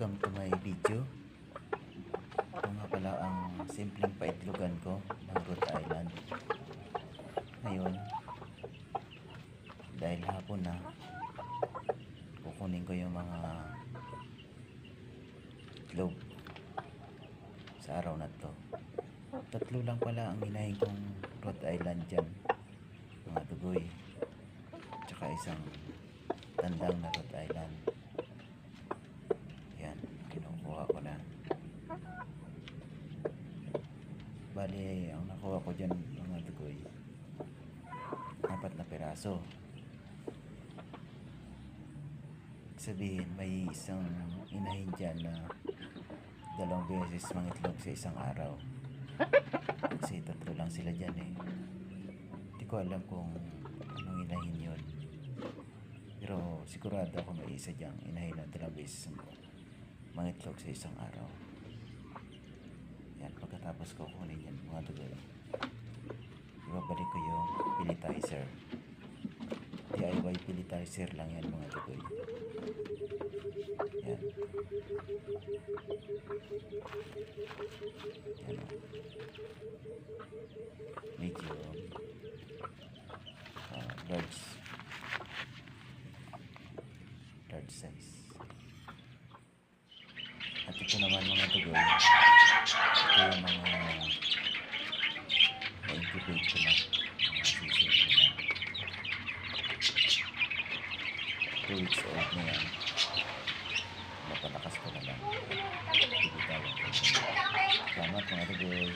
Welcome to my video. Ito nga pala ang simpleng paitlogan ko ng Rhode Island. Ngayon, dahil hapon na, kukunin ko yung mga itlog sa araw na to. Tatlo lang pala ang inahin kong Rhode Island dyan, mga dugoy, tsaka isang tandang na Rhode Island. Yan, kinukuha ko na. Bali, ang nakuha ko dyan mga dugoy, 4 na piraso. Sabihin, may isang inahin dyan na 2 beses mangitlog sa isang araw. Kasi 3 lang sila dyan eh. Hindi ko alam kung anong inahin yun. Pero sigurado ako may isa dyan inahin na 2 beses mangitlog sa isang araw. Yan, pagkatapos ko kunin yan mga dugoy, ibabalik ko yung pelletizer. DIY pelletizer lang yan mga dugoy. Yan. Yan o. Medyo large size. At ito naman mga dugoy, ito yung mga na-incubate ko na, mga sisig ko na 2 weeks old na yan. Napalakas ko na lang. Salamat mga dugoy.